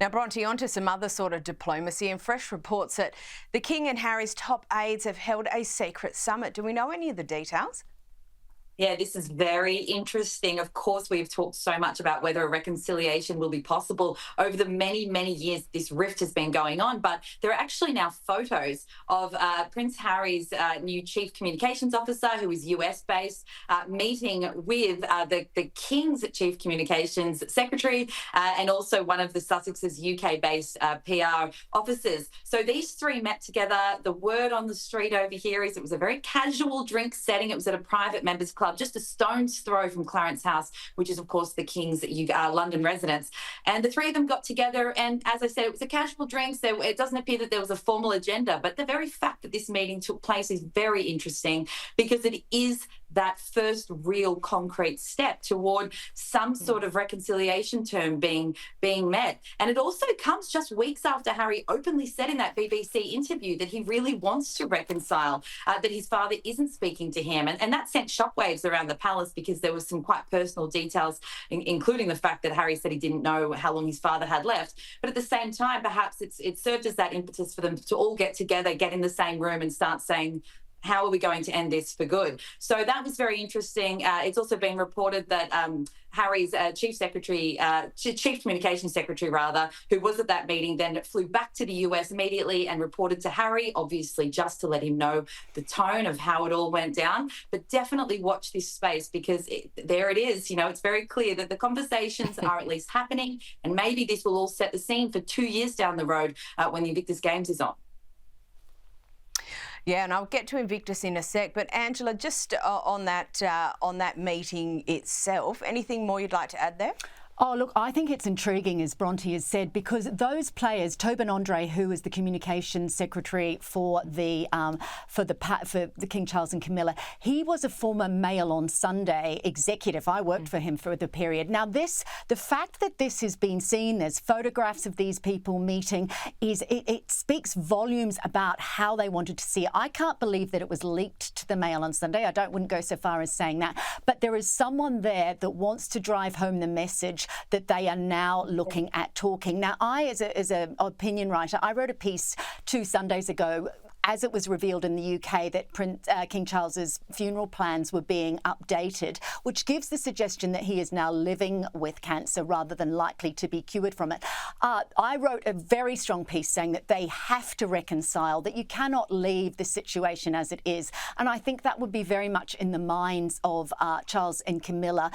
Now, Bronte, on to some other sort of diplomacy, and fresh reports that the King and Harry's top aides have held a secret summit. Do we know any of the details? Yeah, this is very interesting. Of course, we've talked so much about whether a reconciliation will be possible over the many, many years this rift has been going on. But there are actually now photos of Prince Harry's new chief communications officer, who is US based, meeting with the King's chief communications secretary and also one of the Sussex's UK based PR officers. So these three met together. The word on the street over here is it was a very casual drink setting. It was at a private members club, just a stone's throw from Clarence House, which is, of course, the King's London residence. And the three of them got together, and as I said, it was a casual drink, so it doesn't appear that there was a formal agenda. But the very fact that this meeting took place is very interesting, because it is that first real concrete step toward some sort of reconciliation term being met. And it also comes just weeks after Harry openly said in that BBC interview that he really wants to reconcile, that his father isn't speaking to him. And that sent shockwaves around the palace, because there was some quite personal details, including the fact that Harry said he didn't know how long his father had left. But at the same time, perhaps it served as that impetus for them to all get together, get in the same room and start saying, how are we going to end this for good? So that was very interesting. It's also been reported that Harry's chief communications secretary, who was at that meeting, then flew back to the US immediately and reported to Harry, obviously just to let him know the tone of how it all went down. But definitely watch this space, because there it is. It's very clear that the conversations are at least happening, and maybe this will all set the scene for 2 years down the road when the Invictus Games is on. Yeah, and I'll get to Invictus in a sec. But Angela, just on that meeting itself, anything more you'd like to add there? Oh, look, I think it's intriguing, as Bronte has said, because those players, Tobin Andre, who is the communications secretary for the King Charles and Camilla, he was a former Mail on Sunday executive. I worked for him for the period. Now, the fact that this has been seen, there's photographs of these people meeting, it speaks volumes about how they wanted to see it. I can't believe that it was leaked to the Mail on Sunday. wouldn't go so far as saying that, but there is someone there that wants to drive home the message that they are now looking at talking. Now, as an opinion writer, I wrote a piece 2 Sundays ago, as it was revealed in the UK that King Charles's funeral plans were being updated, which gives the suggestion that he is now living with cancer rather than likely to be cured from it. I wrote a very strong piece saying that they have to reconcile, that you cannot leave the situation as it is. And I think that would be very much in the minds of Charles and Camilla,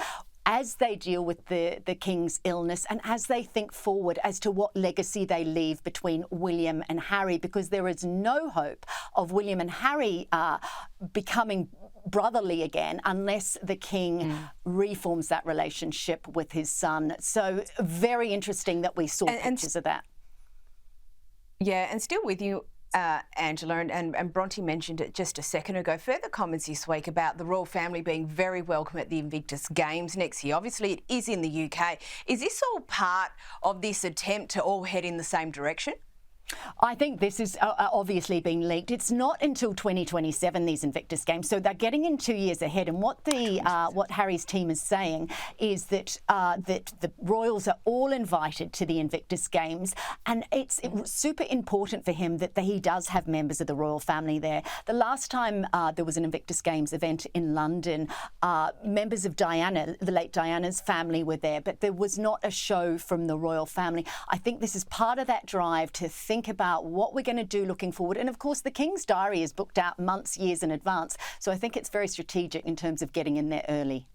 as they deal with the King's illness and as they think forward as to what legacy they leave between William and Harry, because there is no hope of William and Harry becoming brotherly again unless the King reforms that relationship with his son. So very interesting that we saw pictures of that. Yeah, and still with you, Angela, and Bronte mentioned it just a second ago. Further comments this week about the royal family being very welcome at the Invictus Games next year. Obviously, it is in the UK. Is this all part of this attempt to all head in the same direction? I think this is obviously being leaked. It's not until 2027, these Invictus Games, so they're getting in 2 years ahead. And what what Harry's team is saying is that the royals are all invited to the Invictus Games, and it's super important for him that he does have members of the royal family there. The last time there was an Invictus Games event in London, members of Diana, the late Diana's family, were there, but there was not a show from the royal family. I think this is part of that drive to think about what we're going to do looking forward. And of course, the King's diary is booked out months, years in advance. So I think it's very strategic in terms of getting in there early.